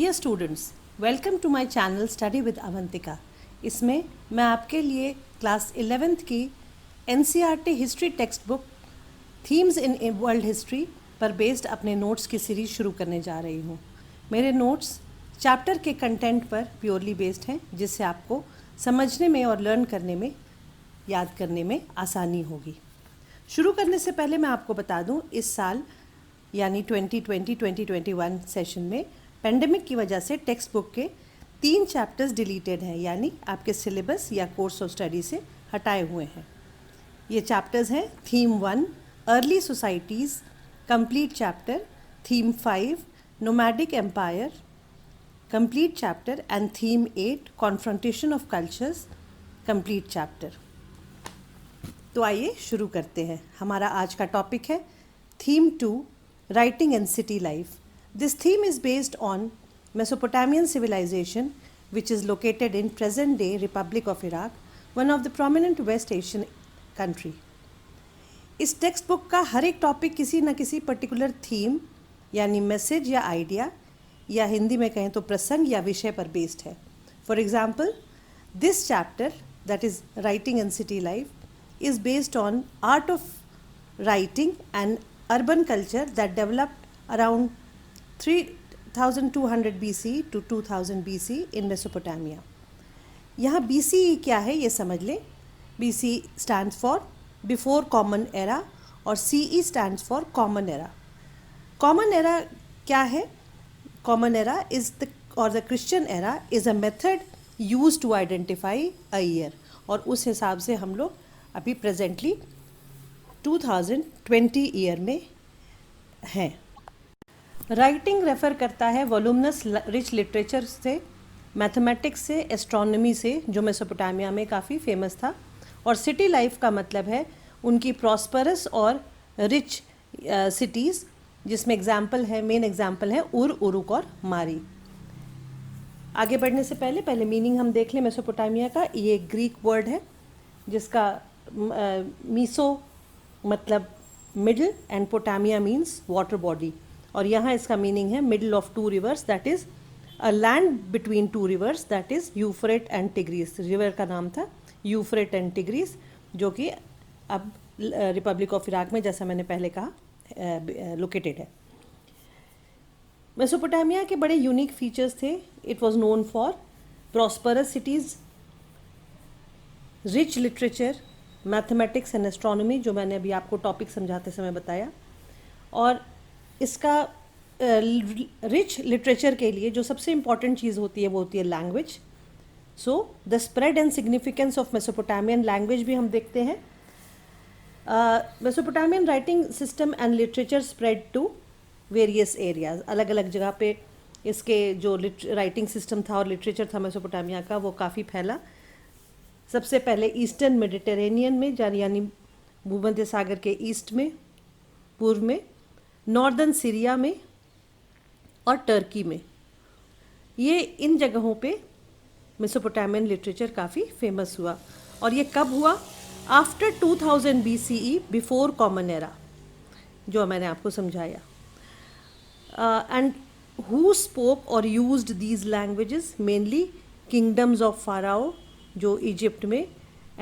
Dear students, welcome to my channel study with Avantika. इसमें मैं आपके लिए क्लास 11th की NCERT history text book themes in world history पर बेस्ड अपने नोट्स की सीरीज शुरू करने जा रही हूँ। मेरे नोट्स चैप्टर के कंटेंट पर प्योरली बेस्ड हैं, जिससे आपको समझने में और लर्न करने में, याद करने में आसानी होगी। शुरू करने से पहले मैं आपको बता दूं, इस साल यानी 2020-2021 सेशन में पेंडेमिक की वजह से टेक्स्ट बुक के 3 चैप्टर्स डिलीटेड हैं, यानी आपके सिलेबस या कोर्स ऑफ स्टडी से हटाए हुए हैं। ये चैप्टर्स हैं theme 1 early societies complete chapter, theme 5 nomadic empire complete chapter and theme 8 confrontation of cultures complete chapter. तो आइए शुरू करते हैं। हमारा आज का टॉपिक है theme 2 writing and city life. This theme is based on Mesopotamian civilization, which is located in present-day Republic of Iraq, one of the prominent West Asian country. इस टेक्स्ट बुक का हर एक टॉपिक किसी न किसी particular theme यानी message या idea, या हिंदी में कहें तो प्रसंग या विषय पर बेस्ड है। For example, this chapter that is writing and city life is based on art of writing and urban culture that developed around 3200 BC to 2000 BC in Mesopotamia। यहाँ BCE क्या है ये समझ लें। BC stands for Before Common Era और CE stands for Common Era। Common Era क्या है? Common Era is the Christian era is a method used to identify a year, और उस हिसाब से हम लोग अभी प्रेजेंटली 2020 ईयर में हैं। राइटिंग रेफ़र करता है वॉल्यूमनस रिच लिटरेचर से, मैथमेटिक्स से, एस्ट्रोनॉमी से, जो मेसोपोटामिया में काफ़ी फेमस था। और सिटी लाइफ का मतलब है उनकी प्रॉस्परस और रिच सिटीज़, जिसमें मेन एग्जाम्पल है उरुक और मारी। आगे बढ़ने से पहले मीनिंग हम देख लें मेसोपोटामिया का। ये ग्रीक वर्ड है जिसका मीसो मतलब middle and potamia means water body, और यहाँ इसका मीनिंग है middle of 2 rivers, that is a land between 2 rivers, that is Euphrates and Tigris. River का नाम था यूफ्रेट एंड टिग्रीस, जो कि अब रिपब्लिक ऑफ इराक में, जैसा मैंने पहले कहा, लोकेटेड है। मेसोपोटामिया के बड़े यूनिक फीचर्स थे। It was known for prosperous cities, rich literature, mathematics and astronomy, जो मैंने अभी आपको टॉपिक समझाते समय बताया। और इसका रिच लिटरेचर के लिए जो सबसे इम्पॉर्टेंट चीज़ होती है वो होती है language. So the spread and significance of Mesopotamian language भी हम देखते हैं। Mesopotamian writing system and literature spread to various areas. अलग अलग जगह पे इसके जो राइटिंग सिस्टम था और लिटरेचर था मेसोपोटामिया का, वो काफ़ी फैला। सबसे पहले ईस्टर्न मेडिटेरेनियन में, यानी भूमध्य सागर के ईस्ट में, पूर्व में, नॉर्दर्न सीरिया में और टर्की में। ये इन जगहों पे मेसोपोटामियन लिटरेचर काफ़ी फेमस हुआ। और ये कब हुआ? After 2000 BCE, before common era, जो मैंने आपको समझाया। एंड हु स्पोक और used these languages? Mainly kingdoms of pharaoh, जो इजिप्ट में,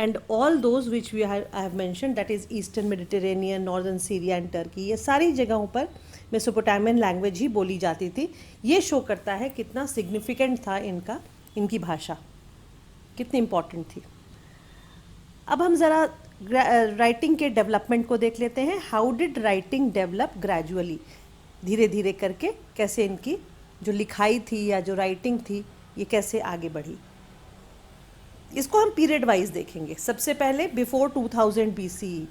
and all those which I have mentioned, that is Eastern Mediterranean, Northern Syria and Turkey, ये सारी जगहों पर मेसोपोटामियन लैंग्वेज ही बोली जाती थी। ये शो करता है कितना सिग्निफिकेंट था इनकी भाषा, कितनी इम्पॉर्टेंट थी। अब हम ज़रा राइटिंग के डेवलपमेंट को देख लेते हैं। How did writing develop gradually? धीरे धीरे करके कैसे इनकी जो लिखाई थी या जो राइटिंग थी, ये कैसे आगे बढ़ी, इसको हम पीरियड वाइज देखेंगे। सबसे पहले बिफोर 2000 BCE,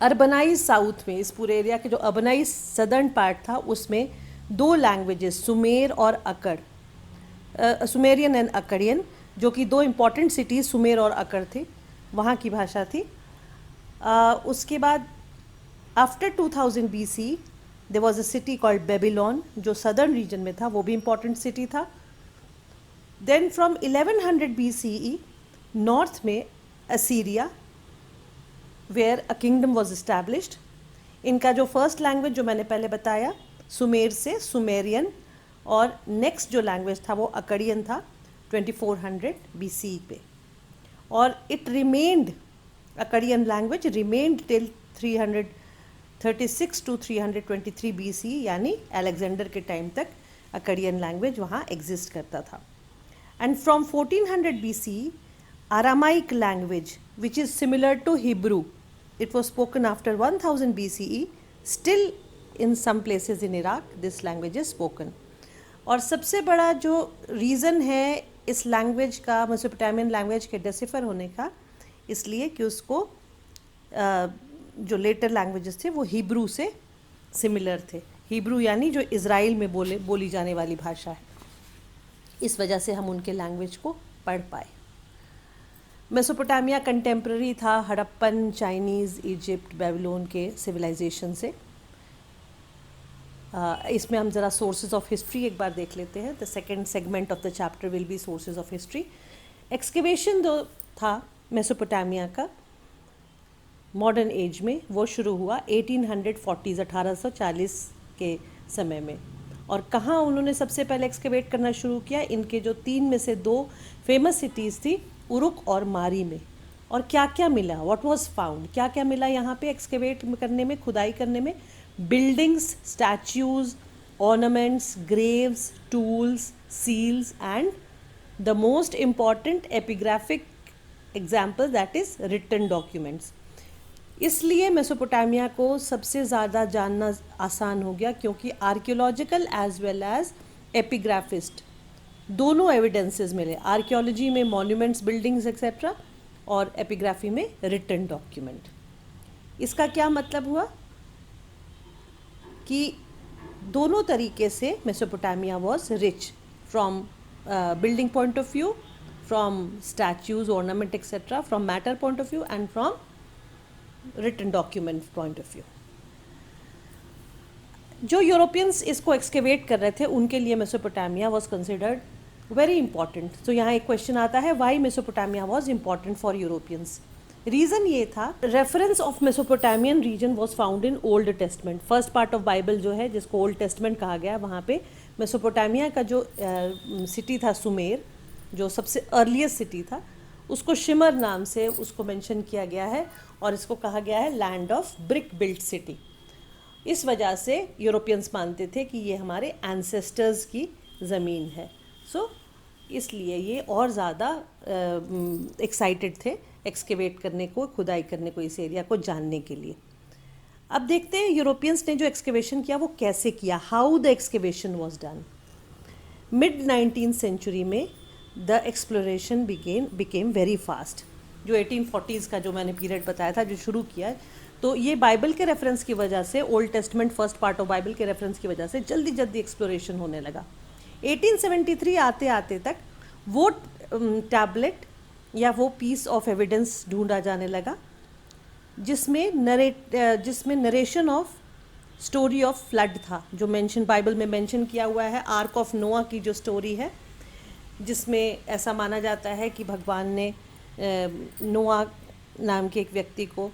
अर्बनाइज साउथ में, इस पूरे एरिया के जो अर्बनाइज सदर्न पार्ट था, उसमें 2 लैंग्वेजेस, सुमेर और अकड़, सुमेरियन एंड अकड़ियन, जो कि 2 इम्पॉर्टेंट सिटीज़ सुमेर और अकड़ थे, वहाँ की भाषा थी। उसके बाद after 2000 BCE there was a city called Babylon, जो सदर्न रीजन में था, वो भी इम्पॉर्टेंट सिटी था। Then from 1100 BCE, north में Assyria, where a kingdom was established। इनका जो फर्स्ट लैंग्वेज जो मैंने पहले बताया, सुमेर से सुमेरियन, और नेक्स्ट जो लैंग्वेज था वो अकड़ियन था 2400 BC पे, और it remained, Akkadian language remained till 336 to 323 BC, यानी अलेक्जेंडर के टाइम तक अकड़ियन लैंग्वेज वहाँ एग्जिस्ट करता था. And from 1400 BC, Aramaic language, which is similar to Hebrew, it was spoken after 1000 BCE. Still in some places in Iraq this language is spoken. और सबसे बड़ा जो रीज़न है इस लैंग्वेज का, मेसोपोटामियन लैंग्वेज के डेसिफर होने का, इसलिए कि उसको जो लेटर लैंग्वेजेस थे वो हिब्रू से सिमिलर थे. हिब्रू यानी जो इज़राइल में बोली जाने वाली भाषा है, इस वजह से हम उनके लैंग्वेज को पढ़ पाए. मेसोपोटामिया कंटेम्प्रेरी था हड़प्पन, चाइनीज़, इजिप्ट, बेबीलोन के सिविलाइजेशन से. इसमें हम ज़रा सोर्सेज ऑफ हिस्ट्री एक बार देख लेते हैं. The second segment of the chapter will be sources of history. Excavation जो था मेसोपोटामिया का मॉडर्न एज में, वो शुरू हुआ 1840s, 1840 के समय में. और कहाँ उन्होंने सबसे पहले एक्सकेवेट करना शुरू किया? इनके जो 3 में से 2 फेमस सिटीज़ थी, उरुक और मारी में. और क्या क्या मिला? What was found? क्या क्या मिला यहाँ पे एक्सकेवेट करने में, खुदाई करने में? Buildings, statues, ornaments, graves, tools, seals and the most important epigraphic example, that is written documents. इसलिए मेसोपोटामिया को सबसे ज़्यादा जानना आसान हो गया, क्योंकि archaeological as well as epigraphist दोनों एविडेंसेस मिले. आर्कियोलॉजी में मॉन्यूमेंट्स, बिल्डिंग्स एक्सेट्रा, और एपिग्राफी में रिटन डॉक्यूमेंट. इसका क्या मतलब हुआ कि दोनों तरीके से Mesopotamia was rich, from building point of view, from statues, ornament etcetera, from matter point of view and from written document point of view. जो यूरोपियंस इसको एक्सकेवेट कर रहे थे उनके लिए Mesopotamia was considered very important. तो यहाँ एक क्वेश्चन आता है, why Mesopotamia was important for Europeans? Reason ये था, reference of Mesopotamian region was found in Old Testament. First part of Bible जो है, जिसको ओल्ड टेस्टमेंट कहा गया, वहाँ पे मेसोपोटामिया का जो सिटी था सुमेर, जो सबसे अर्लीस्ट सिटी था, उसको शिमर नाम से उसको मेंशन किया गया है, और इसको कहा गया है land of brick built city. इस वजह से यूरोपियंस मानते थे कि ये हमारे एंसेस्टर्स की ज़मीन है. सो इसलिए ये और ज़्यादा एक्साइटेड थे एक्सकेवेट करने को, खुदाई करने को, इस एरिया को जानने के लिए. अब देखते हैं यूरोपियंस ने जो एक्सकेवेशन किया वो कैसे किया, how the excavation was done. Mid 19th century में the exploration became very fast. जो 1840s का जो मैंने पीरियड बताया था, जो शुरू किया, तो ये बाइबल के रेफरेंस की वजह से, old Testament first part of Bible के रेफरेंस की वजह से जल्दी जल्दी एक्सप्लोरेशन होने लगा. 1873 आते आते तक वो टैबलेट या वो पीस ऑफ एविडेंस ढूंढा जाने लगा जिसमें narration of story of flood था, जो मेंशन बाइबल में मेंशन किया हुआ है. आर्क ऑफ नोआ की जो स्टोरी है, जिसमें ऐसा माना जाता है कि भगवान ने नोआ नाम के एक व्यक्ति को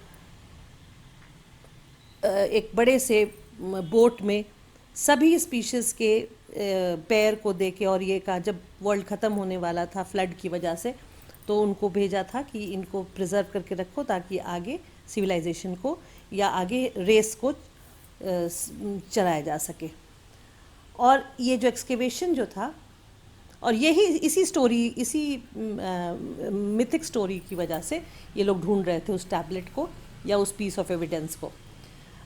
एक बड़े से बोट में सभी स्पीशीज़ के पैर को देके, और ये कहा जब वर्ल्ड ख़त्म होने वाला था फ्लड की वजह से, तो उनको भेजा था कि इनको प्रिजर्व करके रखो ताकि आगे सिविलाइजेशन को या आगे रेस को चलाया जा सके. और ये जो एक्सकेवेशन जो था, और यही इसी स्टोरी, इसी मिथिक स्टोरी की वजह से ये लोग ढूंढ रहे थे उस टैबलेट को या उस पीस ऑफ एविडेंस को.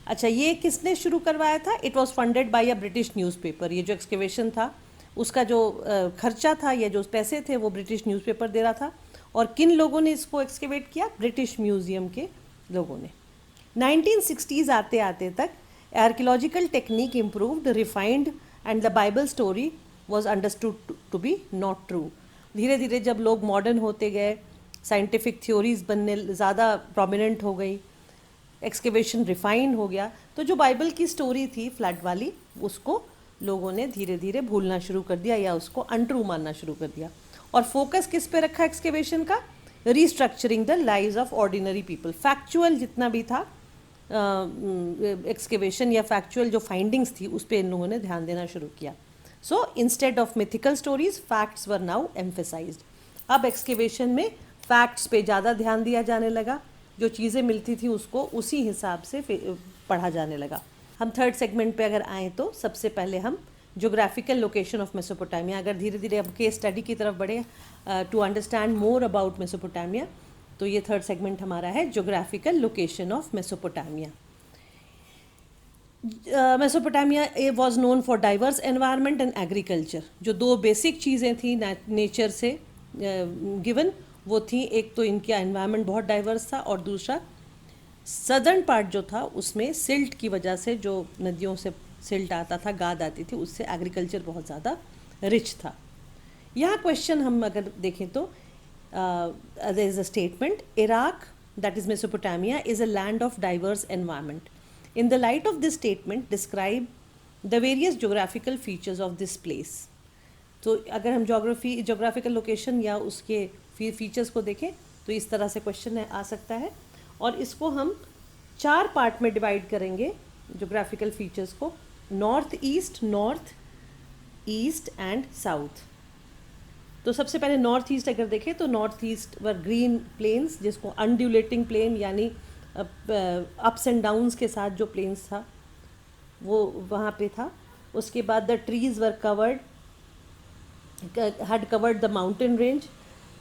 अच्छा, ये किसने शुरू करवाया था? It was funded by a British newspaper. ये जो एक्सकेवेशन था उसका जो खर्चा था या जो पैसे थे वो ब्रिटिश न्यूज़पेपर दे रहा था. और किन लोगों ने इसको एक्सकेवेट किया? ब्रिटिश म्यूज़ियम के लोगों ने. 1960s आते आते तक archaeological technique improved, refined, and the Bible story was understood to be not true. धीरे धीरे जब लोग मॉडर्न होते गए, साइंटिफिक थ्योरीज बनने ज़्यादा प्रोमिनेंट हो गई, एक्सकेवेशन रिफाइन हो गया, तो जो बाइबल की स्टोरी थी फ्लड वाली, उसको लोगों ने धीरे धीरे भूलना शुरू कर दिया या उसको अनट्रू मानना शुरू कर दिया. और फोकस किस पे रखा एक्सकेवेशन का? Restructuring the lives of ordinary people. Factual जितना भी था एक्सकेवेशन या फैक्चुअल जो फाइंडिंग्स थी उस पर इन लोगों ने ध्यान देना शुरू किया. So instead of mythical stories facts were now emphasised. अब एक्सकेवेशन में फैक्ट्स पे ज़्यादा ध्यान दिया जाने लगा, जो चीज़ें मिलती थी उसको उसी हिसाब से पढ़ा जाने लगा। हम थर्ड सेगमेंट पे अगर आएँ तो सबसे पहले हम जोग्राफिकल लोकेशन ऑफ मेसोपोटामिया, अगर धीरे धीरे अब केस स्टडी की तरफ बढ़े to understand more about Mesopotamia, तो ये थर्ड सेगमेंट हमारा है geographical location of Mesopotamia. Mesopotamia was known for diverse environment and agriculture. जो दो बेसिक चीज़ें थी नेचर से गिवन वो थी, एक तो इनका एनवायरनमेंट बहुत डाइवर्स था और दूसरा सदर्न पार्ट जो था उसमें सिल्ट की वजह से, जो नदियों से सिल्ट आता था, गाद आती थी, उससे एग्रीकल्चर बहुत ज़्यादा रिच था। यहाँ क्वेश्चन हम अगर देखें तो there is a statement, Iraq that is Mesopotamia is a land of diverse environment. In the light of this statement, describe the various geographical features of this place. तो अगर हम जोग्राफिकल लोकेशन या उसके features को देखें तो इस तरह से क्वेश्चन आ सकता है, और इसको हम 4 पार्ट में डिवाइड करेंगे जोग्राफिकल फीचर्स को, नॉर्थ ईस्ट एंड साउथ। तो सबसे पहले नॉर्थ ईस्ट अगर देखें तो नॉर्थ ईस्ट वर ग्रीन प्लेन्स, जिसको अनड्यूलेटिंग प्लेन यानी अप्स एंड डाउन्स के साथ जो प्लेन्स था वो वहाँ पे था। उसके बाद the trees were covered had covered the mountain range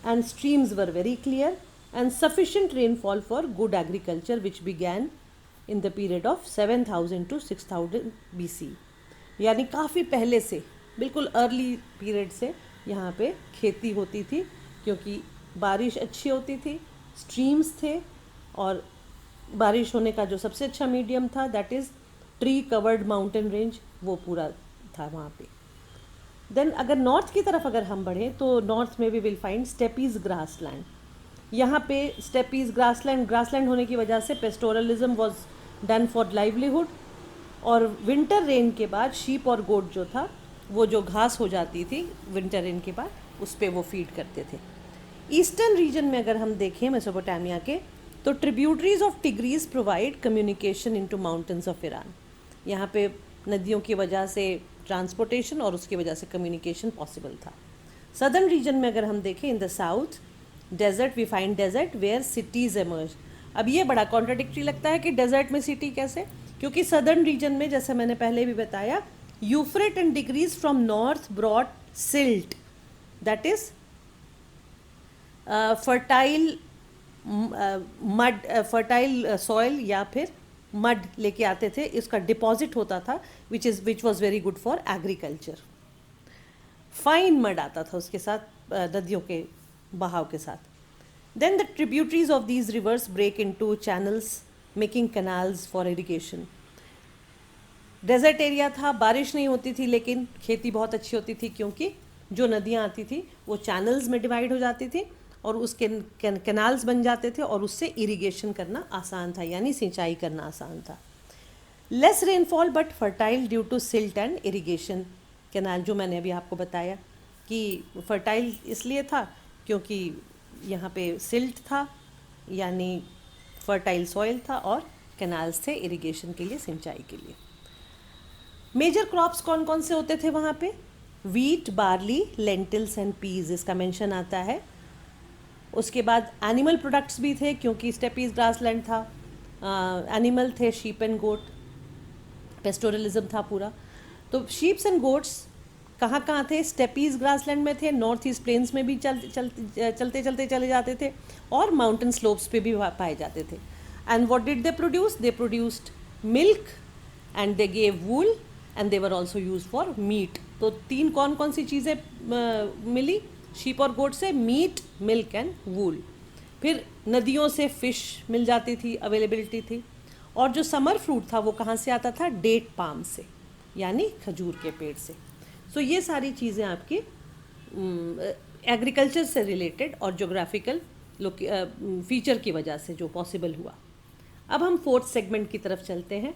and streams were very clear and sufficient rainfall for good agriculture which began in the period of 7000 to 6000 BC। यानी काफ़ी पहले से, बिल्कुल अर्ली पीरियड से यहाँ पे खेती होती थी, क्योंकि बारिश अच्छी होती थी, स्ट्रीम्स थे, और बारिश होने का जो सबसे अच्छा मीडियम था that is tree covered mountain range, वो पूरा था वहाँ पे। देन अगर नॉर्थ की तरफ अगर हम बढ़ें तो नॉर्थ में भी विल फाइंड स्टेपीज ग्रासलैंड। यहाँ पे स्टेपीज ग्रासलैंड होने की वजह से pastoralism was done for livelihood, और विंटर रेन के बाद शीप और गोट जो था वो जो घास हो जाती थी विंटर रेन के बाद, उस पर वो फीड करते थे। ईस्टर्न रीजन में अगर हम देखें मेसोपोटामिया के, तो tributaries of tigris provide communication into mountains of Iran. यहाँ पे नदियों की वजह से ट्रांसपोर्टेशन और उसकी वजह से कम्युनिकेशन पॉसिबल था। सदर्न रीजन में अगर हम देखें, in the south desert we find desert where cities emerge. अब ये बड़ा कॉन्ट्राडिक्टरी लगता है कि डेजर्ट में सिटी कैसे, क्योंकि सदर्न रीजन में जैसे मैंने पहले भी बताया, Euphrates and Tigris from north brought silt that is fertile fertile soil या फिर मड लेके आते थे, इसका डिपॉजिट होता था which was very good for agriculture. Fine mud आता था उसके साथ, नदियों के बहाव के साथ। Then the tributaries of these rivers break into channels making canals for irrigation. Desert area था, बारिश नहीं होती थी, लेकिन खेती बहुत अच्छी होती थी, क्योंकि जो नदियाँ आती थी वो चैनल्स में डिवाइड हो जाती थी और उसके कैनाल्स बन जाते थे, और उससे इरिगेशन करना आसान था, यानी सिंचाई करना आसान था। Less rainfall but fertile due to silt and irrigation canal, जो मैंने अभी आपको बताया कि फर्टाइल इसलिए था क्योंकि यहाँ पे सिल्ट था, यानी फर्टाइल सॉइल था, और कैनाल्स थे इरिगेशन के लिए, सिंचाई के लिए। मेजर क्रॉप्स कौन कौन से होते थे वहाँ पे? Wheat, barley, lentils and peas, इसका मेंशन आता है। उसके बाद एनिमल प्रोडक्ट्स भी थे, क्योंकि स्टेपीज ग्रासलैंड था, एनिमल थे शीप एंड गोट, पेस्टोरलिज्म था पूरा। तो शीप्स एंड गोट्स कहाँ कहाँ थे? स्टेपीज ग्रासलैंड में थे, नॉर्थ ईस्ट प्लेन्स में भी चलते चलते चले जाते थे, और माउंटेन स्लोप्स पे भी पाए जाते थे। And what did they produce? They produced milk and they gave wool and they were also use for meet. तो तीन कौन कौन सी चीज़ें मिली शीप और गोट से? Meat, milk and wool. फिर नदियों से फ़िश मिल जाती थी, अवेलेबिलिटी थी। और जो समर फ्रूट था वो कहाँ से आता था? डेट पाम से, यानी खजूर के पेड़ से। सो ये सारी चीज़ें आपकी एग्रीकल्चर से रिलेटेड और जोग्राफिकल फीचर की वजह से जो पॉसिबल हुआ। अब हम फोर्थ सेगमेंट की तरफ चलते हैं,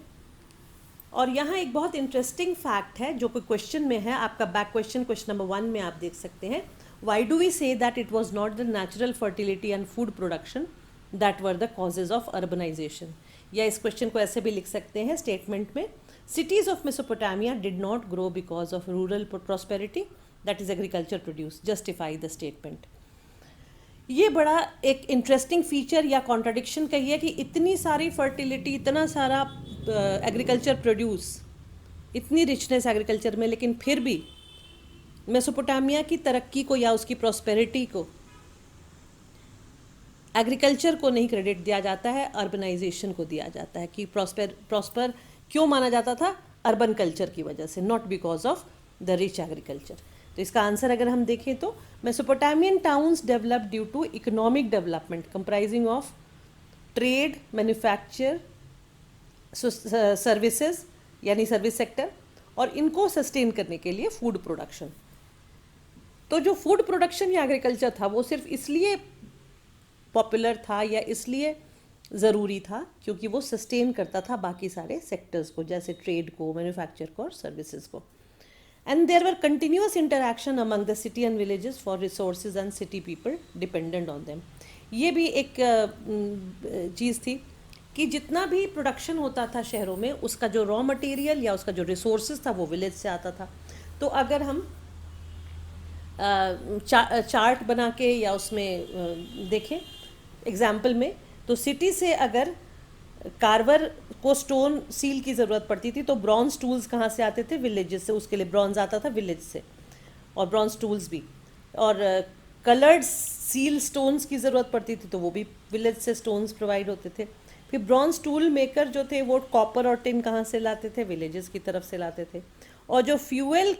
और यहाँ एक बहुत इंटरेस्टिंग फैक्ट है जो कोई क्वेश्चन में है, आपका बैक क्वेश्चन नंबर 1 में आप देख सकते हैं। Why do we say that it was not the natural fertility and food production that were the causes of urbanization? या इस क्वेश्चन को ऐसे भी लिख सकते हैं स्टेटमेंट में, Cities of Mesopotamia did not grow because of rural prosperity, that is agriculture produce, justify the statement. ये बड़ा एक इंटरेस्टिंग फीचर या कॉन्ट्राडिक्शन कहिए कि इतनी सारी फर्टिलिटी, इतना सारा एग्रीकल्चर प्रोड्यूस, इतनी रिचनेस एग्रीकल्चर में, लेकिन फिर भी मेसोपोटामिया की तरक्की को या उसकी प्रॉस्पेरिटी को एग्रीकल्चर को नहीं क्रेडिट दिया जाता है, अर्बनाइजेशन को दिया जाता है। कि प्रॉस्पर क्यों माना जाता था? अर्बन कल्चर की वजह से, not because of the rich agriculture. तो इसका आंसर अगर हम देखें तो Mesopotamian towns develop due to economic development comprising of trade, manufacture, services यानी सर्विस सेक्टर, और इनको सस्टेन करने के लिए फूड प्रोडक्शन। तो जो फूड प्रोडक्शन या एग्रीकल्चर था वो सिर्फ इसलिए पॉपुलर था या इसलिए ज़रूरी था क्योंकि वो सस्टेन करता था बाकी सारे सेक्टर्स को, जैसे ट्रेड को, मैन्युफैक्चर को और सर्विसेज को। And there were continuous interaction among the city and villages for resources and city people dependent on them. ये भी एक चीज़ थी कि जितना भी प्रोडक्शन होता था शहरों में, उसका जो रॉ मटेरियल या उसका जो रिसोर्सेज था वो विलेज से आता था। तो अगर हम चार्ट बना के या उसमें देखें एग्जाम्पल में, तो सिटी से अगर कार्वर को स्टोन सील की ज़रूरत पड़ती थी तो ब्रॉन्ज टूल्स कहाँ से आते थे? विलेजेस से। उसके लिए ब्रॉन्ज आता था विलेज से, और ब्रॉन्ज टूल्स भी। और कलर्ड सील स्टोन्स की ज़रूरत पड़ती थी तो वो भी विलेज से स्टोन्स प्रोवाइड होते थे। फिर ब्रॉन्ज टूल मेकर जो थे वो कॉपर और टिन कहाँ से लाते थे? विलेजेस की तरफ से लाते थे। और जो फ्यूल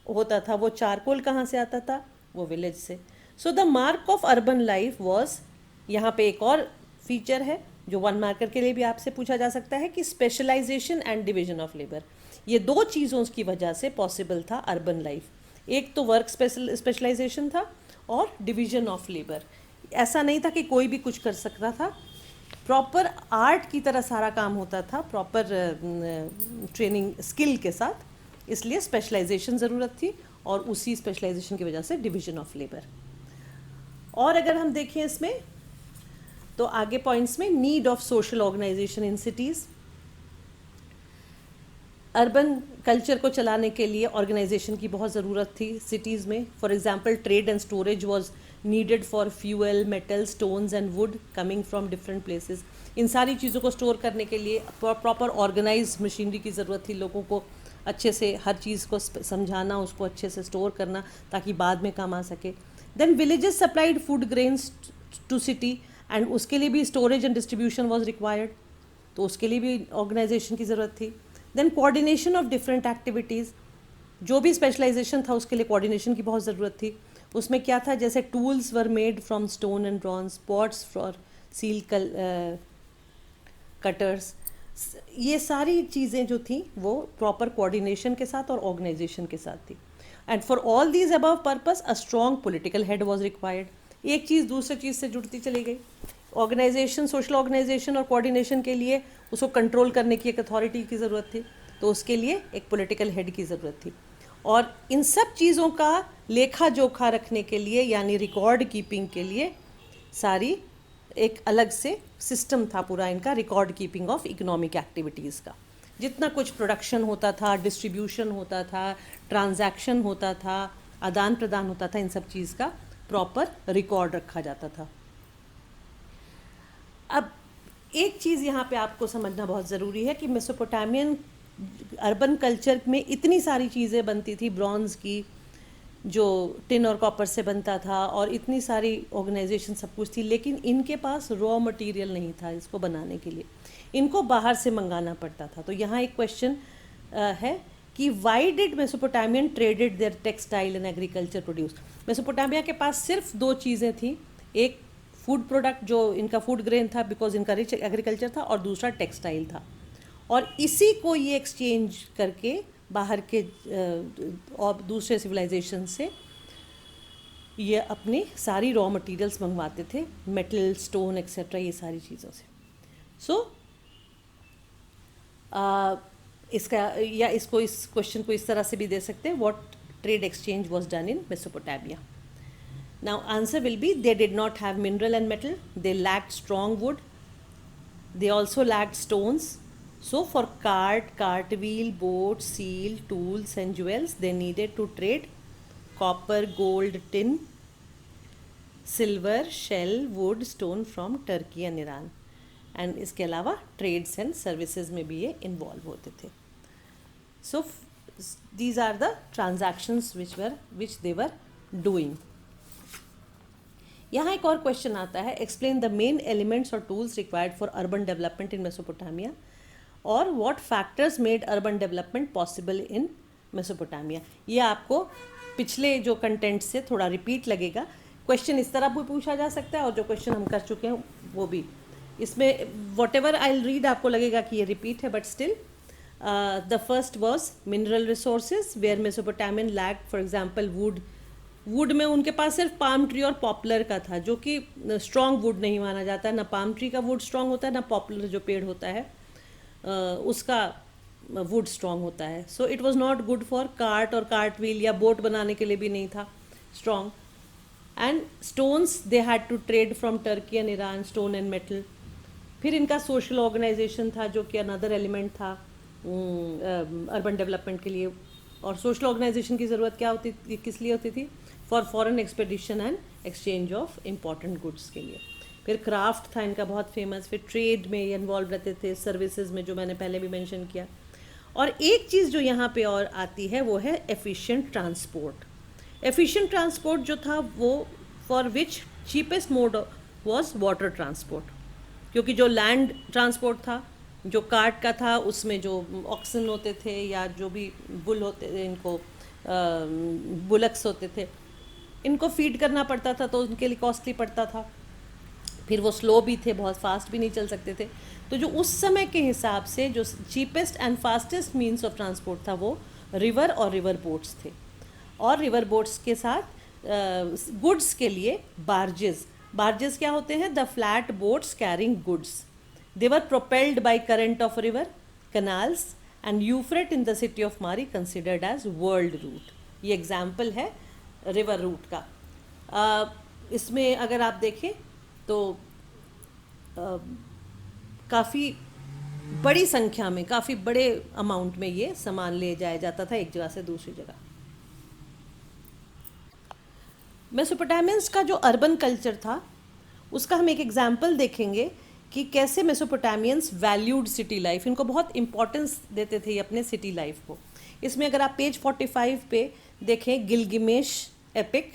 होता था वो चारकोल कहाँ से आता था? वो विलेज से। So the mark of urban life was, यहाँ पे एक और फीचर है जो 1 मार्कर के लिए भी आपसे पूछा जा सकता है कि specialisation and division of labour. ये दो चीज़ों की वजह से पॉसिबल था अर्बन लाइफ। एक तो वर्क स्पेशलाइजेशन था और डिवीजन ऑफ लेबर। ऐसा नहीं था कि कोई भी कुछ कर सकता था, प्रॉपर आर्ट की तरह सारा काम होता था, प्रॉपर ट्रेनिंग स्किल के साथ। इसलिए स्पेशलाइजेशन ज़रूरत थी और उसी स्पेशलाइजेशन की वजह से डिवीजन ऑफ लेबर। और अगर हम देखें इसमें तो आगे पॉइंट्स में, need of social organisation in cities. Urban culture को चलाने के लिए ऑर्गेनाइजेशन की बहुत ज़रूरत थी सिटीज़ में। For example trade and storage was needed for fuel, metal, stones and wood coming from different places. इन सारी चीज़ों को स्टोर करने के लिए प्रॉपर ऑर्गेनाइज मशीनरी की ज़रूरत थी। लोगों को अच्छे से हर चीज़ को समझाना, उसको अच्छे से स्टोर करना ताकि बाद में काम आ सके। Then villages supplied food grains to city and उसके लिए भी storage and distribution was required, तो उसके लिए भी ऑर्गेनाइजेशन की ज़रूरत थी। Then coordination of different activities, जो भी स्पेशलाइजेशन था उसके लिए कोऑर्डिनेशन की बहुत ज़रूरत थी। उसमें क्या था, जैसे tools were made from stone and bronze, pots for seal cutters. ये सारी चीज़ें जो थी वो प्रॉपर कोऑर्डिनेशन के साथ और ऑर्गेनाइजेशन के साथ थी। And for all these above purpose a strong political head was required. एक चीज़ दूसरे चीज़ से जुड़ती चली गई। ऑर्गेनाइजेशन, सोशल ऑर्गेनाइजेशन और कोऑर्डिनेशन के लिए उसको कंट्रोल करने की एक अथॉरिटी की ज़रूरत थी, तो उसके लिए एक पॉलिटिकल हेड की ज़रूरत थी। और इन सब चीज़ों का लेखा जोखा रखने के लिए यानी रिकॉर्ड कीपिंग के लिए सारी एक अलग से सिस्टम था पूरा इनका, record keeping of economic activities का। जितना कुछ प्रोडक्शन होता था, डिस्ट्रीब्यूशन होता था, ट्रांजैक्शन होता था, आदान प्रदान होता था, इन सब चीज़ का प्रॉपर रिकॉर्ड रखा जाता था। अब एक चीज़ यहाँ पे आपको समझना बहुत ज़रूरी है कि मेसोपोटामियन अर्बन कल्चर में इतनी सारी चीज़ें बनती थी, ब्रॉन्ज की जो टिन और कॉपर से बनता था, और इतनी सारी ऑर्गेनाइजेशन सब कुछ थी, लेकिन इनके पास रॉ मटेरियल नहीं था इसको बनाने के लिए, इनको बाहर से मंगाना पड़ता था। तो यहाँ एक क्वेश्चन है कि why did Mesopotamian traded their textile and agriculture produce. Mesopotamia के पास सिर्फ दो चीज़ें थी, एक फूड प्रोडक्ट जो इनका फूड ग्रेन था बिकॉज इनका रिच एग्रीकल्चर था, और दूसरा टेक्सटाइल था। और इसी को ये एक्सचेंज करके बाहर के और दूसरे सिविलाइजेशन से ये अपनी सारी रॉ मटेरियल्स मंगवाते थे, मेटल, स्टोन एक्सेट्रा, ये सारी चीज़ों से। सो इसका या इसको इस क्वेश्चन को इस तरह से भी दे सकते हैं, what trade exchange was done in Mesopotamia. Now answer will be they did not have mineral and metal, they lacked strong wood, they also lacked stones. So for cart, cart wheel, boat, seal, tools and jewels they needed to trade copper, gold, tin, silver, shell, wood, stone from Turkey and Iran. And इसके अलावा trades and services में भी ये involve होते थे. So these are the transactions which they were doing. यहाँ एक और क्वेश्चन आता है, एक्सप्लेन द मेन एलिमेंट्स और tools required for urban development in Mesopotamia और what factors made urban development possible in Mesopotamia. ये आपको पिछले जो कंटेंट से थोड़ा रिपीट लगेगा. क्वेश्चन इस तरह भी पूछा जा सकता है और जो क्वेश्चन हम कर चुके हैं वो भी. इसमें वॉट एवर आई रीड आपको लगेगा कि ये रिपीट है, but still the first was mineral resources where Mesopotamian lack for example wood में उनके पास सिर्फ पाम ट्री और पॉपुलर का था, जो कि स्ट्रॉन्ग वुड नहीं माना जाता है. ना पाम ट्री का वुड स्ट्रॉन्ग होता है, ना पॉपुलर जो पेड़ होता है उसका वुड स्ट्रॉन्ग होता है. So it was not good for cart और कार्ट व्हील या बोट बनाने के लिए भी नहीं था strong. And stones they had to trade from Turkey and Iran, stone and metal. फिर इनका सोशल ऑर्गेनाइजेशन था जो कि अनदर एलिमेंट था अर्बन डेवलपमेंट के लिए. और सोशल ऑर्गेनाइजेशन की ज़रूरत क्या होती थी, किस लिए होती थी? For foreign expedition and exchange of important goods के लिए. फिर क्राफ्ट था इनका बहुत फेमस. फिर ट्रेड में इन्वॉल्व रहते थे, सर्विसेज में जो मैंने पहले भी मेंशन किया. और एक चीज़ जो यहाँ पे और आती है वो है एफिशिएंट ट्रांसपोर्ट. एफिशिएंट ट्रांसपोर्ट जो था वो for which cheapest mode was water transport, क्योंकि जो लैंड ट्रांसपोर्ट था, जो कार्ट का था, उसमें जो ऑक्सन होते थे या जो भी बुल होते थे, इनको बुलक्स होते थे, इनको फीड करना पड़ता था तो उनके लिए कॉस्टली पड़ता था. फिर वो स्लो भी थे, बहुत फास्ट भी नहीं चल सकते थे. तो जो उस समय के हिसाब से जो cheapest and fastest means of transport था वो रिवर और रिवर बोट्स थे. और रिवर बोट्स के साथ गुड्स के लिए बार्जेस क्या होते हैं? The flat boats carrying goods. They were propelled by current of river, canals and Euphrates in the city of Mari considered as world route. ये एग्जाम्पल है रिवर रूट का. इसमें अगर आप देखें तो काफ़ी बड़ी संख्या में, काफ़ी बड़े अमाउंट में ये सामान ले जाया जाता था एक जगह से दूसरी जगह. मेसोपोटामियंस का जो अर्बन कल्चर था उसका हम एक एग्जाम्पल देखेंगे कि कैसे मेसोपोटामियंस वैल्यूड सिटी लाइफ, इनको बहुत इंपॉर्टेंस देते थे अपने सिटी लाइफ को. इसमें अगर आप पेज 45 पे देखें Gilgamesh epic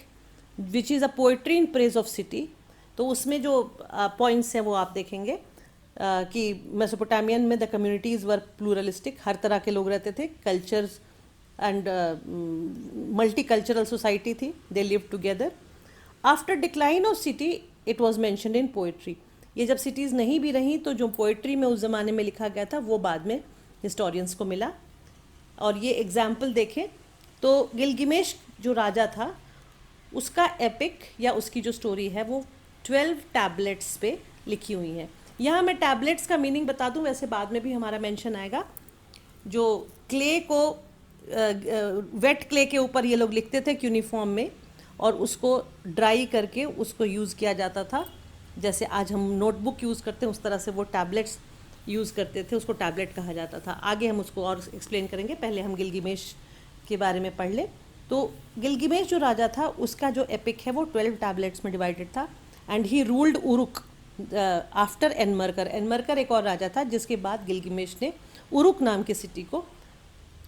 which is a poetry in praise of city, तो उसमें जो पॉइंट्स हैं वो आप देखेंगे कि मेसोपोटामियन में द कम्युनिटीज़ वर प्लूरलिस्टिक, हर तरह के लोग रहते थे, कल्चर्स एंड मल्टीकल्चरल सोसाइटी थी, they live together. After decline of city it was mentioned in poetry. ये जब सिटीज़ नहीं भी रहीं तो जो पोइट्री में उस ज़माने में लिखा गया था वो बाद में हिस्टोरियंस को मिला. और ये एग्जाम्पल देखें तो गिलगिमेश जो राजा था उसका एपिक या उसकी जो स्टोरी है वो 12 टैबलेट्स पे लिखी हुई हैं. यहाँ मैं टैबलेट्स का मीनिंग बता दूँ, वैसे बाद में भी हमारा मेंशन आएगा. जो क्ले को वेट क्ले के ऊपर ये लोग लिखते थे यूनिफॉर्म में और उसको ड्राई करके उसको यूज़ किया जाता था. जैसे आज हम नोटबुक यूज़ करते हैं उस तरह से वो टैबलेट्स यूज़ करते थे, उसको टैबलेट कहा जाता था. आगे हम उसको और एक्सप्लेन करेंगे, पहले हम गिलगिमेश के बारे में पढ़ लें. तो गिलगिमेश जो राजा था उसका जो एपिक है वो 12 टैबलेट्स में डिवाइडेड था. And he ruled Uruk after Enmerkar. Enmerkar एक और राजा था जिसके बाद गिलगिमेश ने उरुक नाम की सिटी को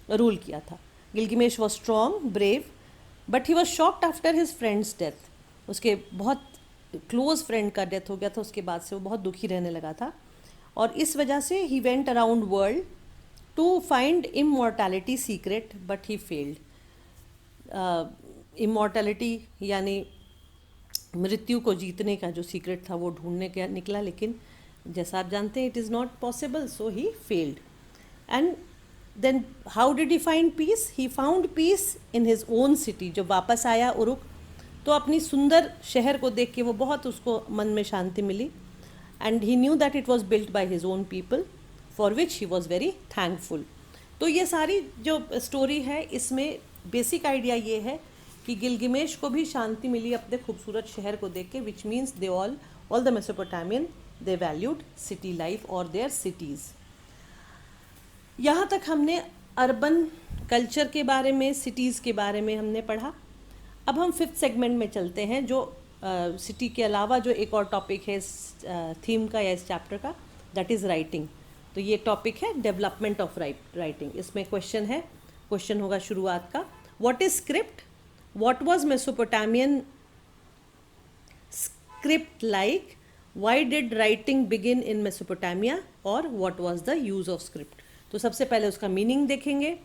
रूल किया था. Gilgamesh was strong, brave, but he was shocked after his friend's death. उसके बहुत क्लोज फ्रेंड का डेथ हो गया था, उसके बाद से वो बहुत दुखी रहने लगा था. और इस वजह से he went around world to find immortality secret but he failed. Immortality यानी मृत्यु को जीतने का जो सीक्रेट था वो ढूंढने का निकला, लेकिन जैसा आप जानते हैं it is not possible, so he failed. And then how did he find peace? He found peace in his own city. जब वापस आया उरुक तो अपनी सुंदर शहर को देख के वो बहुत उसको मन में शांति मिली. And he knew that it was built by his own people for which he was very thankful. तो ये सारी जो स्टोरी है इसमें बेसिक आइडिया ये है कि गिलगिमेश को भी शांति मिली अपने खूबसूरत शहर को देख के, which means they all the Mesopotamian they valued city life और देयर सिटीज़. यहाँ तक हमने अर्बन कल्चर के बारे में, सिटीज़ के बारे में हमने पढ़ा। अब हम 5th सेगमेंट में चलते हैं, जो सिटी के अलावा जो एक और टॉपिक है इस थीम का या इस चैप्टर का, दैट इज़ राइटिंग। तो ये टॉपिक है डेवलपमेंट ऑफ राइटिंग। इसमें क्वेश्चन होगा शुरुआत का, what is script, what was Mesopotamian script like, why did writing begin in Mesopotamia, और what was the use of script. तो सबसे पहले उसका मीनिंग देखेंगे,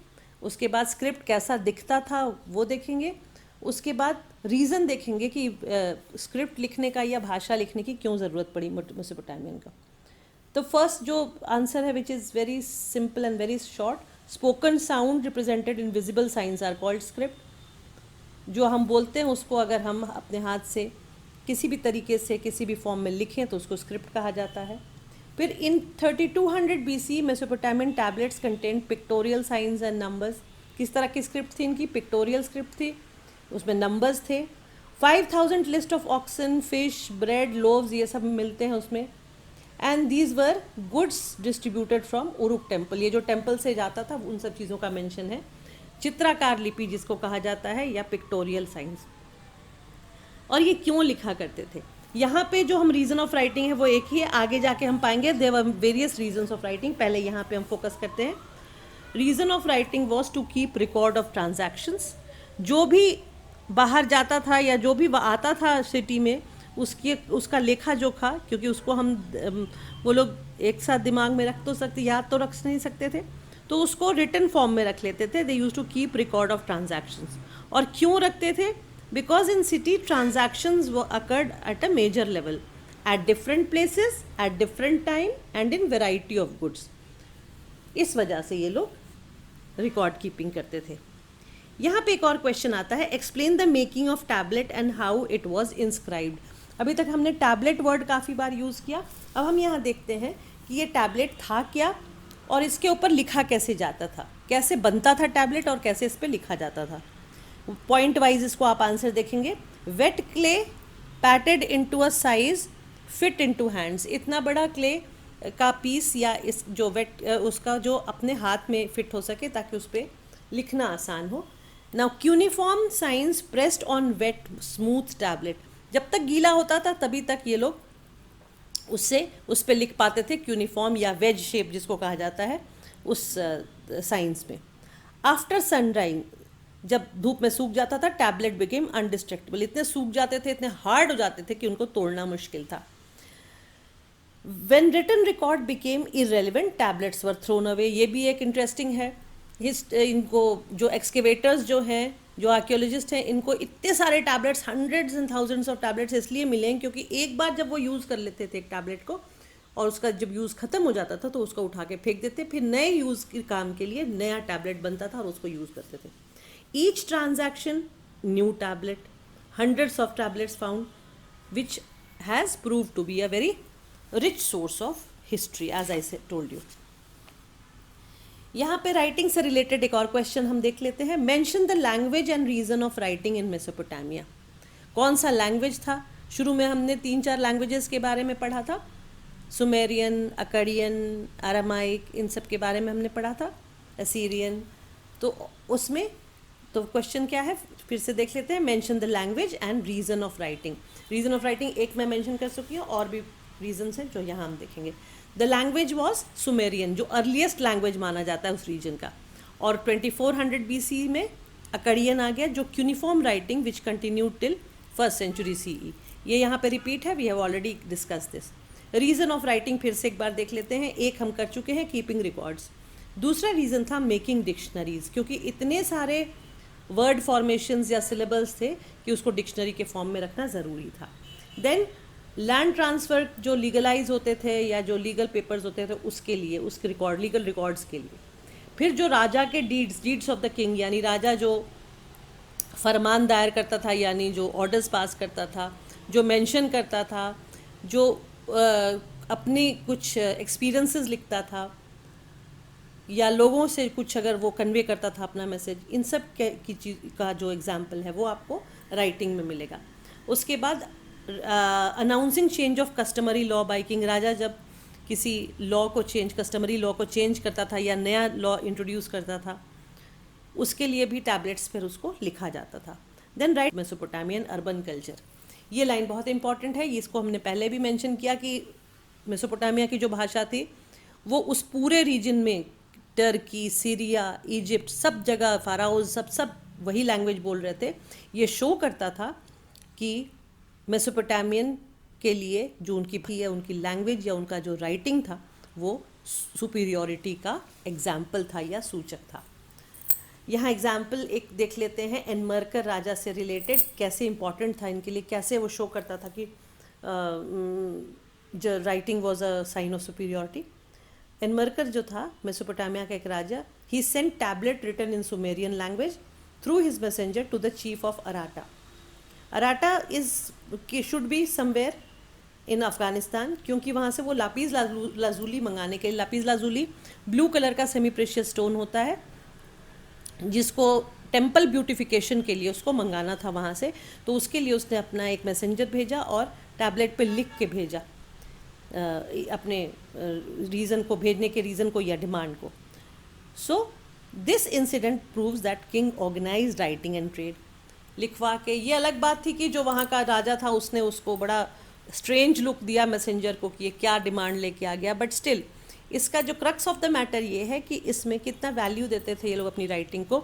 उसके बाद स्क्रिप्ट कैसा दिखता था वो देखेंगे, उसके बाद रीज़न देखेंगे कि स्क्रिप्ट लिखने का या भाषा लिखने की क्यों ज़रूरत पड़ी मेसोपोटामियन का। तो फर्स्ट जो आंसर है, which is very simple and very short, spoken sound represented in visible signs are called script. जो हम बोलते हैं उसको अगर हम अपने हाथ से किसी भी तरीके से किसी भी फॉर्म में लिखें तो उसको स्क्रिप्ट कहा जाता है। फिर इन 3200 BC Mesopotamian tablets content pictorial science and numbers. किस तरह की स्क्रिप्ट थी इनकी? पिक्टोरियल स्क्रिप्ट थी, उसमें नंबर्स थे। 5000 list of oxen, fish, bread, loaves, ये सब मिलते हैं उसमें। And these were goods distributed from Uruk temple. ये जो टेम्पल से जाता था उन सब चीज़ों का मेंशन है। चित्राकार लिपि जिसको कहा जाता है, या पिक्टोरियल साइंस। और ये क्यों लिखा करते थे? यहाँ पे जो हम रीज़न ऑफ राइटिंग है वो एक ही है, आगे जाके हम पाएंगे there were various reasons of writing. पहले यहाँ पे हम फोकस करते हैं। Reason of writing was to keep record of transactions. जो भी बाहर जाता था या जो भी आता था सिटी में, उसका लेखा जोखा, क्योंकि उसको हम वो लोग एक साथ दिमाग में रख तो सकते, याद तो रख नहीं सकते थे, तो उसको रिटन फॉर्म में रख लेते थे। They use to keep record of transactions. और क्यों रखते थे? Because in city transactions occurred at a major level, at different places, at different time and in variety of goods. इस वजह से ये लोग रिकॉर्ड कीपिंग करते थे। यहाँ पे एक और क्वेश्चन आता है, explain the making of tablet and how it was inscribed. अभी तक हमने टैबलेट वर्ड काफ़ी बार यूज़ किया। अब हम यहाँ देखते हैं कि ये टैबलेट था क्या और इसके ऊपर लिखा कैसे जाता था, कैसे बनता था टैबलेट और कैसे इस पर लिखा जाता था। पॉइंट वाइज इसको आप आंसर देखेंगे। Wait clay पैटेड into a size fit into hands. इतना बड़ा क्ले का पीस या इस जो वेट उसका जो अपने हाथ में फिट हो सके ताकि उस पर लिखना आसान हो। Now cuneiform signs pressed on wet smooth tablet. जब तक गीला होता था तभी तक ये लोग उस पर लिख पाते थे, क्यूनिफॉर्म या वेज शेप जिसको कहा जाता है उस साइंस में। आफ्टर सनराइज, जब धूप में सूख जाता था, टैबलेट बिकेम अनडिस्ट्रक्टेबल। इतने सूख जाते थे, इतने हार्ड हो जाते थे कि उनको तोड़ना मुश्किल था। When written record became irrelevant, tablets were thrown away। ये भी एक इंटरेस्टिंग है। इनको जो एक्सकेवेटर्स जो हैं, जो आर्कियोलॉजिस्ट हैं, इनको इतने सारे tablets, hundreds and thousands of tablets इसलिए मिले क्योंकि एक बार जब वो यूज़ कर लेते थे एक टैबलेट को और उसका जब यूज़ ख़त्म हो जाता था तो उसको उठा के फेंक देते, फिर नए यूज़ के काम के लिए नया टैबलेट बनता था और उसको यूज़ करते थे। Each transaction new tablet, hundreds of tablets found, which has prove to be a very rich source of history, as I told you. यहाँ पे राइटिंग से रिलेटेड एक और क्वेश्चन हम देख लेते हैं। Mention the language and reason of writing in Mesopotamia. कौन सा लैंग्वेज था? शुरू में हमने 3-4 लैंग्वेजेस के बारे में पढ़ा था, सुमेरियन, अकडियन, अरामाइक, इन सब के बारे में हमने पढ़ा था, असीरियन। तो उसमें तो क्वेश्चन क्या है, फिर से देख लेते हैं। Mention the language and reason of writing. Reason of writing एक मैं मेंशन कर चुकी हूँ, और भी रीजन्स हैं जो यहाँ हम देखेंगे। द लैंग्वेज वॉज सुमेरियन, जो अर्लीस्ट लैंग्वेज माना जाता है उस रीजन का। और 2400 BC में अकडियन आ गया, जो cuneiform writing which continued till 1st century CE। ये यहाँ पे रिपीट है, we have already discuss this. Reason of writing फिर से एक बार देख लेते हैं। एक हम कर चुके हैं, कीपिंग रिकॉर्ड्स। दूसरा रीज़न था मेकिंग डिक्शनरीज, क्योंकि इतने सारे वर्ड फॉर्मेशंस या सिलेबल्स थे कि उसको डिक्शनरी के फॉर्म में रखना ज़रूरी था। देन लैंड ट्रांसफ़र जो लीगलाइज होते थे या जो लीगल पेपर्स होते थे उसके लिए, उसके रिकॉर्ड, लीगल रिकॉर्ड्स के लिए। फिर जो राजा के डीड्स ऑफ द किंग, यानी राजा जो फरमान दायर करता था, यानी जो ऑर्डर्स पास करता था, जो मेंशन करता था, जो अपनी कुछ एक्सपीरियंसेस लिखता था, या लोगों से कुछ अगर वो कन्वे करता था अपना मैसेज, इन सब की चीज़ का जो एग्जाम्पल है वो आपको राइटिंग में मिलेगा। उसके बाद announcing change of customary law by king. राजा जब किसी लॉ को चेंज, कस्टमरी लॉ को चेंज करता था या नया लॉ इंट्रोड्यूस करता था, उसके लिए भी टैबलेट्स पर उसको लिखा जाता था। Then write Mesopotamian urban culture, ये लाइन बहुत इंपॉर्टेंट है, इसको हमने पहले भी मेंशन किया कि मेसोपोटामिया की जो भाषा थी वो उस पूरे रीजन में, टर्की, सीरिया, इजिप्ट, सब जगह फ़ाराओज सब वही लैंग्वेज बोल रहे थे। ये शो करता था कि मेसोपोटामियन के लिए जो उनकी भी है, उनकी लैंग्वेज या उनका जो राइटिंग था वो सुपीरियॉरिटी का एग्जाम्पल था या सूचक था। यहाँ एग्जाम्पल एक देख लेते हैं, एनमर्कर राजा से रिलेटेड कैसे इंपॉर्टेंट था इनके लिए, कैसे वो शो करता था कि जो writing was a sign of superiority. Enmerkar जो था मेसोपोटामिया का एक राजा, he sent tablet written in Sumerian language through his messenger to the chief of Aratta. Aratta should be somewhere in Afghanistan, क्योंकि वहाँ से वो लापीस लाजूली मंगाने के लिए, लापीस लाजूली ब्लू कलर का सेमी प्रेशियस स्टोन होता है जिसको टेम्पल ब्यूटिफिकेशन के लिए उसको मंगाना था वहाँ से, तो उसके लिए उसने अपना एक मैसेंजर भेजा और टैबलेट पे लिख के भेजा अपने रीज़न को, भेजने के रीज़न को या डिमांड को। So this incident proves that king organised writing and trade. लिखवा के, ये अलग बात थी कि जो वहाँ का राजा था उसने उसको बड़ा स्ट्रेंज लुक दिया मैसेंजर को कि ये क्या डिमांड लेके आ गया, बट स्टिल इसका जो क्रक्स ऑफ द मैटर ये है कि इसमें कितना वैल्यू देते थे ये लोग अपनी राइटिंग को,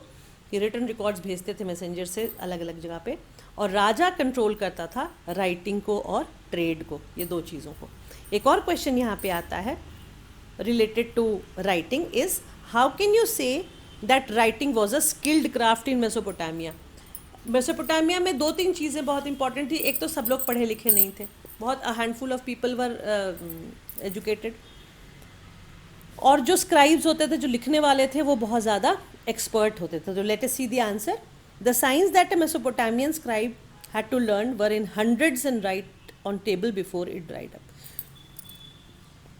कि रिटन रिकॉर्ड्स भेजते थे मैसेंजर से अलग अलग जगह पे, और राजा कंट्रोल करता था राइटिंग को और ट्रेड को, ये दो चीज़ों को। एक और क्वेश्चन यहाँ पे आता है related to writing is, how can you say that writing was a skilled craft in Mesopotamia. Mesopotamia में दो तीन चीज़ें बहुत इंपॉर्टेंट थी। एक तो सब लोग पढ़े लिखे नहीं थे, बहुत handful of people were educated, और जो स्क्राइब्स होते थे, जो लिखने वाले थे, वो बहुत ज़्यादा एक्सपर्ट होते थे। तो let us see the answer. The science that a Mesopotamian scribe had to learn were in hundreds and write on table before it dried up.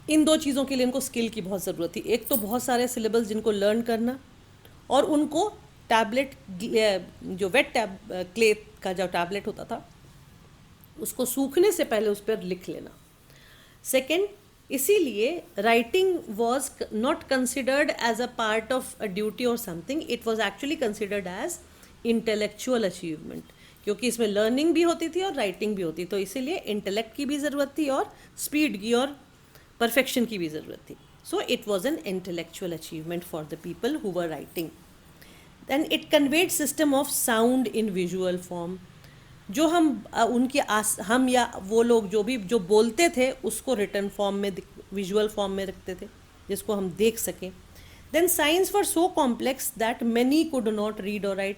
इन दो चीज़ों के लिए इनको स्किल की बहुत ज़रूरत थी। एक तो बहुत सारे सिलेबस जिनको लर्न करना, और उनको टैबलेट, जो वेट क्ले का जो टैबलेट होता था उसको सूखने से पहले उस पर लिख लेना। सेकेंड, इसीलिए writing was not considered as a part of a duty और something, it was actually considered as intellectual achievement, क्योंकि इसमें लर्निंग भी होती थी और राइटिंग भी होती, तो इसीलिए इंटेलेक्ट की भी ज़रूरत थी और स्पीड की और परफेक्शन की भी ज़रूरत थी। So it was an intellectual achievement for the people who were writing. Then it conveyed system of sound in visual form, जो हम या वो लोग जो बोलते थे उसको रिटन फॉर्म में, विजुअल फॉर्म में रखते थे जिसको हम देख सकें। Then signs were so complex that many could not read और राइट।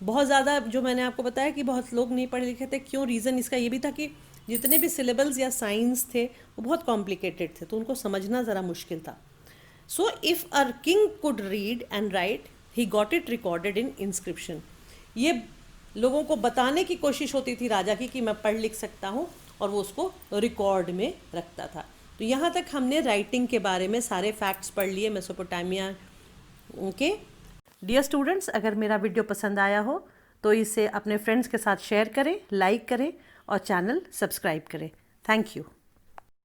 बहुत ज़्यादा, जो मैंने आपको बताया कि बहुत लोग नहीं पढ़े लिखे थे, क्यों, रीज़न इसका ये भी था कि जितने भी सिलेबल्स या साइंस थे वो बहुत कॉम्प्लिकेटेड थे, तो उनको समझना ज़रा मुश्किल था। So if a king could read and right, he got it recorded in inscription. ये लोगों को बताने की कोशिश होती थी राजा की कि मैं पढ़ लिख सकता हूँ, और वो उसको रिकॉर्ड में रखता था। तो यहाँ तक हमने राइटिंग के बारे में सारे फैक्ट्स पढ़ लिए मेसोपोटामिया के। डियर स्टूडेंट्स, अगर मेरा वीडियो पसंद आया हो तो इसे अपने फ्रेंड्स के साथ शेयर करें, लाइक करें और चैनल सब्सक्राइब करें। Thank you.